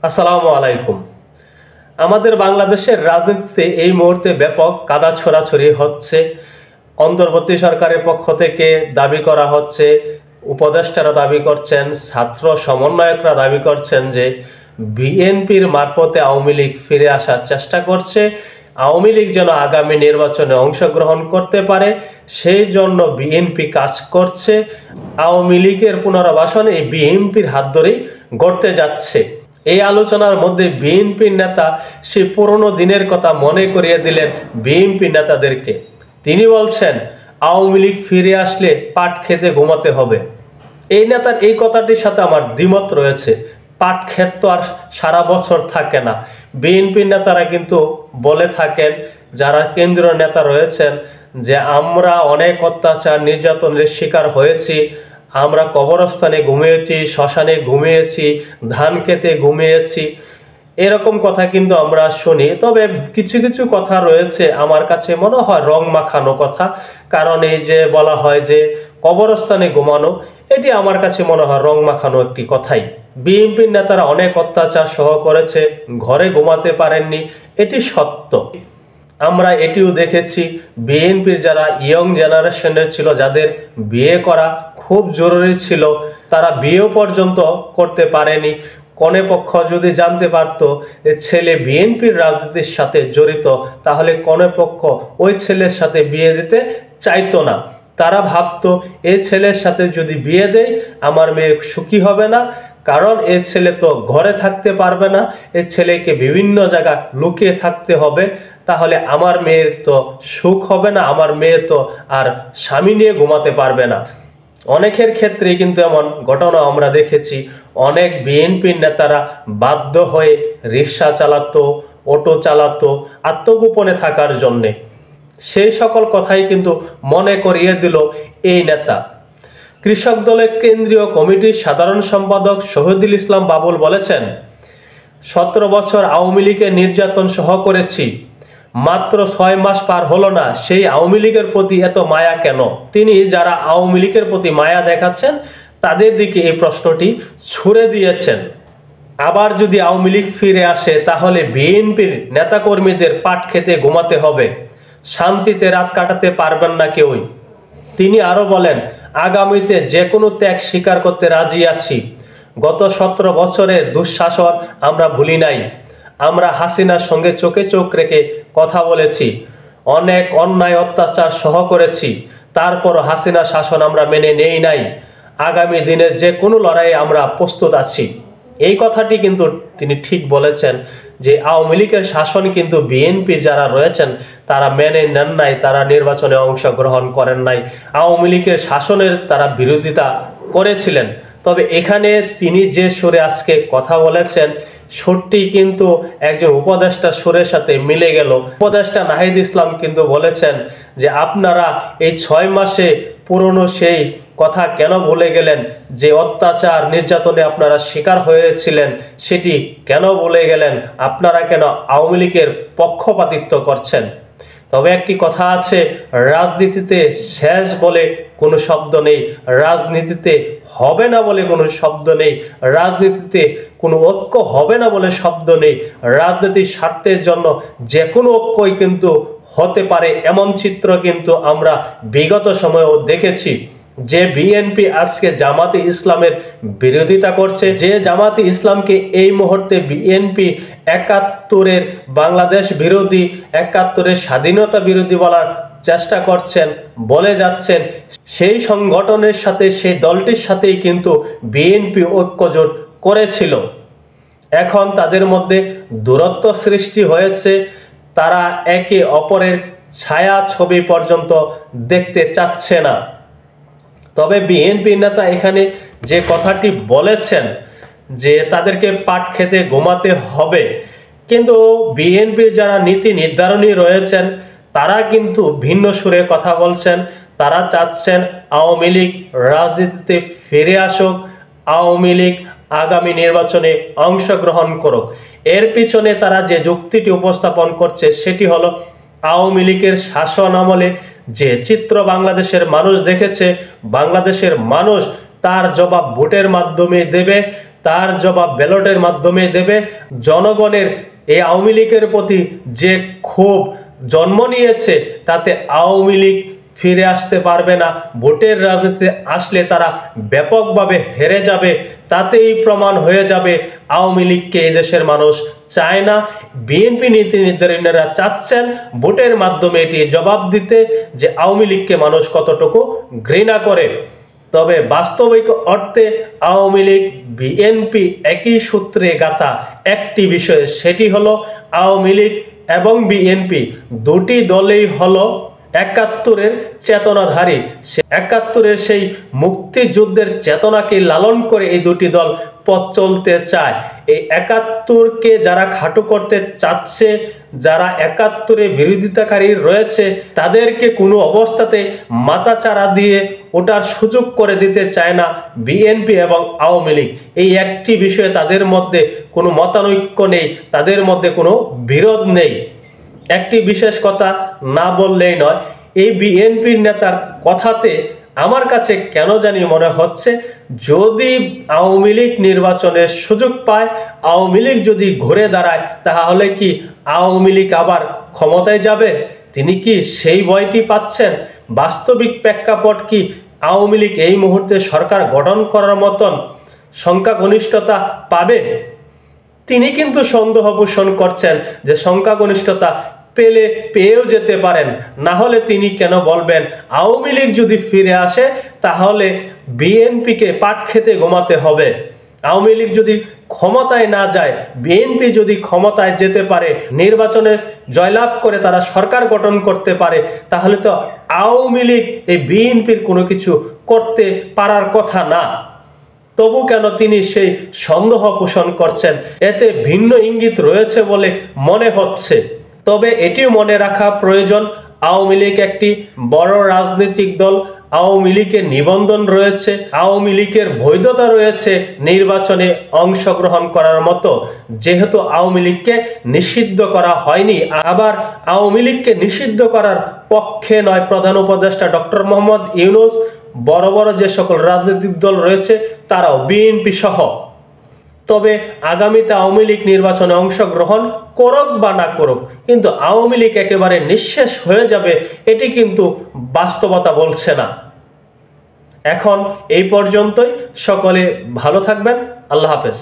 আসসালামু আলাইকুম। আমাদের বাংলাদেশের রাজনীতিতে এই মুহূর্তে ব্যাপক কাদা ছোড়াছড়ি হচ্ছে। অন্তর্বর্তী সরকারের পক্ষ থেকে দাবি করা হচ্ছে, উপদেষ্টারা দাবি করছেন, ছাত্র সমন্বয়করা দাবি করছেন যে বিএনপির মারফতে আওয়ামী লীগ ফিরে আসার চেষ্টা করছে। আওয়ামী লীগ যেন আগামী নির্বাচনে অংশগ্রহণ করতে পারে সেই জন্য বিএনপি কাজ করছে। আওয়ামী লীগের পুনর্বাসন এই বিএনপির হাত ধরেই গড়তে যাচ্ছে। এই আলোচনার মধ্যে বিএনপির নেতা সে পুরনো দিনের কথা মনে করিয়ে দিলেন বিএনপি নেতাদেরকে। তিনি বলছেন আওয়ামী লীগ ফিরে আসলে পাট খেতে ঘুমাতে হবে। এই নেতার এই কথাটির সাথে আমার দ্বিমত রয়েছে। পাট ক্ষেত তো আর সারা বছর থাকে না। বিএনপির নেতারা কিন্তু বলে থাকেন, যারা কেন্দ্রীয় নেতা রয়েছেন, যে আমরা অনেক অত্যাচার নির্যাতনের শিকার হয়েছি, আমরা কবরস্থানে ঘুমিয়েছি, শ্মশানে ঘুমিয়েছি, ধান খেতে ঘুমিয়েছি, এরকম কথা কিন্তু আমরা শুনি। তবে কিছু কিছু কথা রয়েছে আমার কাছে মনে হয় রং মাখানো কথা। কারণ এই যে বলা হয় যে কবরস্থানে ঘুমানো, এটি আমার কাছে মনে হয় রং মাখানো একটি কথাই। বিএনপির নেতারা অনেক অত্যাচার সহ করেছে, ঘরে ঘুমাতে পারেননি, এটি সত্য। আমরা এটিও দেখেছি বিএনপির যারা ইয়ং জেনারেশনের ছিল, যাদের বিয়ে করা খুব জরুরি ছিল, তারা বিয়েও পর্যন্ত করতে পারেনি। কনে পক্ষ যদি জানতে পারত ছেলে বিএনপির রাজনীতির সাথে জড়িত, তাহলে কনে পক্ষ ওই ছেলের সাথে বিয়ে দিতে চাইতো না। তারা ভাবতো এই ছেলের সাথে যদি বিয়ে দেয় আমার মেয়ে সুখী হবে না, কারণ এ ছেলে তো ঘরে থাকতে পারবে না, এ ছেলেকে বিভিন্ন জায়গা লুকিয়ে থাকতে হবে, তাহলে আমার মেয়ের তো সুখ হবে না, আমার মেয়ে তো আর স্বামী নিয়ে ঘুমাতে পারবে না। অনেকের ক্ষেত্রে কিন্তু এমন ঘটনা আমরা দেখেছি। অনেক বিএনপির নেতারা বাধ্য হয়ে রিক্সা চালাতো, অটো চালাতো আত্মগোপনে থাকার জন্যে। সেই সকল কথাই কিন্তু মনে করিয়ে দিল এই নেতা। কৃষক দলের কেন্দ্রীয় কমিটির সাধারণ সম্পাদক শহীদুল ইসলাম বাবুল বলেছেন, 17 বছর আওয়ামী লীগের নির্যাতন সহ করেছি, মাত্র 6 মাস পার হলো না, সেই আওয়ামী লীগের প্রতি এত মায়া কেন? তিনি যারা আওয়ামী লীগের প্রতি মায়া দেখাচ্ছেন তাদের দিকে এই প্রশ্নটি ছুড়ে দিয়েছেন। আবার যদি আওয়ামী লীগ ফিরে আসে তাহলে বিএনপির নেতাকর্মীদের পাট খেতে ঘুমাতে হবে, শান্তিতে রাত কাটাতে পারবেন না কেউই। তিনি আরো বলেন, আগামীতে যে কোনো ত্যাগ স্বীকার করতে রাজি আছি। গত 17 বছরের দুঃশাসন আমরা ভুলি নাই। আমরা হাসিনার সঙ্গে চোখে চোখ রেখে কথা বলেছি, অনেক অন্যায় অত্যাচার সহ করেছি, তারপর হাসিনা শাসন আমরা মেনে নেই নাই। আগামী দিনের যে কোনো লড়াইয়ে আমরা প্রস্তুত আছি। এই কথাটি কিন্তু তিনি ঠিক বলেছেন যে আওয়ামী লীগের শাসন কিন্তু বিএনপির যারা রয়েছেন তারা মেনে নেন নাই, তারা নির্বাচনে অংশগ্রহণ করেন নাই, আওয়ামী লীগের শাসনের তারা বিরোধিতা করেছিলেন। তবে এখানে তিনি যে সুরে আজকে কথা বলেছেন সুরটি কিন্তু একজন উপদেষ্টা সুরের সাথে মিলে গেল। উপদেষ্টা নাহিদ ইসলাম কিন্তু বলেছেন যে আপনারা এই 6 মাসে পুরনো সেই কথা কেন ভুলে গেলেন, যে অত্যাচার নির্যাতনে আপনারা শিকার হয়েছিলেন সেটি কেন ভুলে গেলেন, আপনারা কেন আওয়ামী লীগের পক্ষপাতিত্ব করছেন? তবে একটি কথা আছে, রাজনীতিতে শেষ বলে কোনো শব্দ নেই, রাজনীতিতে হবে না বলে কোনো শব্দ নেই, রাজনীতিতে কোনো ঐক্য হবে না বলে শব্দ নেই। রাজনীতির স্বার্থের জন্য যে কোনো ঐক্যই কিন্তু হতে পারে, এমন চিত্র কিন্তু আমরা বিগত সময়েও দেখেছি। যে বিএনপি আজকে জামাতে ইসলামের বিরোধিতা করছে, যে জামাতে ইসলামকে এই মুহূর্তে বিএনপি 71-এর বাংলাদেশ বিরোধী, 71-এর স্বাধীনতা বিরোধী বলার চেষ্টা করছেন, বলে যাচ্ছেন, সেই সংগঠনের সাথে, সেই দলটির সাথেই কিন্তু বিএনপি ঐক্যজোট করেছিল। এখন তাদের মধ্যে দূরত্ব সৃষ্টি হয়েছে, তারা একে অপরের ছায়া ছবি পর্যন্ত দেখতে চাচ্ছে না। তবে বিএনপি নেতা এখানে যে কথাটি বলেছেন যে তাদেরকে পাট খেতে ঘুমাতে হবে, কিন্তু বিএনপির যারা নীতি নির্ধারণী রয়েছেন তারা কিন্তু ভিন্ন সুরে কথা বলছেন। তারা চাচ্ছেন আওয়ামী লীগ রাজনীতিতে ফিরে আসুক, আওয়ামী লীগ আগামী নির্বাচনে অংশগ্রহণ করুক। এর পিছনে তারা যে যুক্তিটি উপস্থাপন করছে সেটি হলো, আওয়ামী লীগের শাসন আমলে যে চিত্র বাংলাদেশের মানুষ দেখেছে, বাংলাদেশের মানুষ তার জবাব ভোটের মাধ্যমে দেবে। তার জবাব ব্যালটের মাধ্যমে দেবে। জনগণের এই আওয়ামী লীগের প্রতি যে ক্ষোভ জন্ম নিয়েছে তাতে আওয়ামী লীগ ফিরে আসতে পারবে না। ভোটের রাজনীতিতে আসলে তারা ব্যাপকভাবে হেরে যাবে। তাতেই প্রমাণ হয়ে যাবে আওয়ামী লীগকে এই দেশের মানুষ চায় না। বিএনপি নীতি নির্ধারণীরা চাচ্ছেন ভোটের মাধ্যমে এটি জবাব দিতে যে আওয়ামী লীগকে মানুষ কতটুকু ঘৃণা করে। তবে বাস্তবিক অর্থে আওয়ামী লীগ বিএনপি একই সূত্রে গাঁথা একটি বিষয়, সেটি হলো আওয়ামী লীগ এবং বিএনপি দুটি দলেই হলো একাত্তরের চেতনাধারী। একাত্তরের সেই মুক্তিযুদ্ধের চেতনাকে লালন করে এই দুটি দল পথ চলতে চায়। এই একাত্তরকে যারা খাটো করতে চাচ্ছে, যারা একাত্তরের বিরোধিতাকারী রয়েছে, তাদেরকে কোনো অবস্থাতে মাথাচাড়া দিয়ে ওটার সুযোগ করে দিতে চায় না বিএনপি এবং আওয়ামী লীগ। এই একটি বিষয়ে তাদের মধ্যে কোনো মতানৈক্য নেই, তাদের মধ্যে কোনো বিরোধ নেই। একটি বিশেষ কথা না বললেই নয়, এই বিএনপির নেতার কথাতে আমার কাছে কেন জানি মনে হচ্ছে যদি আওয়ামী লীগ নির্বাচনের সুযোগ পায়, আওয়ামী লীগ যদি ঘুরে দাঁড়ায়, তাহলে কি আওয়ামী লীগ আবার ক্ষমতায় যাবে? তিনি কি সেই ভয়টি পাচ্ছেন? বাস্তবিক প্রেক্ষাপট কি আওয়ামী লীগ এই মুহূর্তে সরকার গঠন করার মতন সংখ্যাগরিষ্ঠতা পাবে? তিনি কিন্তু সন্দেহ পোষণ করছেন যে সংখ্যাগরিষ্ঠতা পেয়েও যেতে পারেন। না হলে তিনি কেন বলবেন আওয়ামী লীগ যদি ফিরে আসে তাহলে বিএনপিকে পাট খেতে ঘুমাতে হবে? আওয়ামী লীগ যদি ক্ষমতায় না যায়, বিএনপি যদি ক্ষমতায় যেতে পারে, নির্বাচনে জয়লাভ করে তারা সরকার গঠন করতে পারে, তাহলে তো আওয়ামী লীগ এই বিএনপির কোনো কিছু করতে পারার কথা না। তবু কেন তিনি সেই সন্দেহ পোষণ করছেন? এতে ভিন্ন ইঙ্গিত রয়েছে বলে মনে হচ্ছে। তবে এটিও মনে রাখা প্রয়োজন, আওয়ামী লীগ একটি বড় রাজনৈতিক দল। আওয়ামী লীগের নিবন্ধন রয়েছে, আওয়ামী লীগের বৈধতা রয়েছে নির্বাচনে অংশগ্রহণ করার মতো। যেহেতু আওয়ামী লীগকে নিষিদ্ধ করা হয়নি, আবার আওয়ামী লীগকে নিষিদ্ধ করার পক্ষে নয় প্রধান উপদেষ্টা ডক্টর মোহাম্মদ ইউনূস, বড় বড় যে সকল রাজনৈতিক দল রয়েছে তারাও, বিএনপি সহ। তবে আগামীতে আওয়ামী লীগ নির্বাচনে অংশগ্রহণ করুক বা না করুক, কিন্তু আওয়ামী লীগ একেবারে নিঃশেষ হয়ে যাবে এটি কিন্তু বাস্তবতা বলছে না। এখন এই পর্যন্তই। সকলে ভালো থাকবেন। আল্লাহ হাফেজ।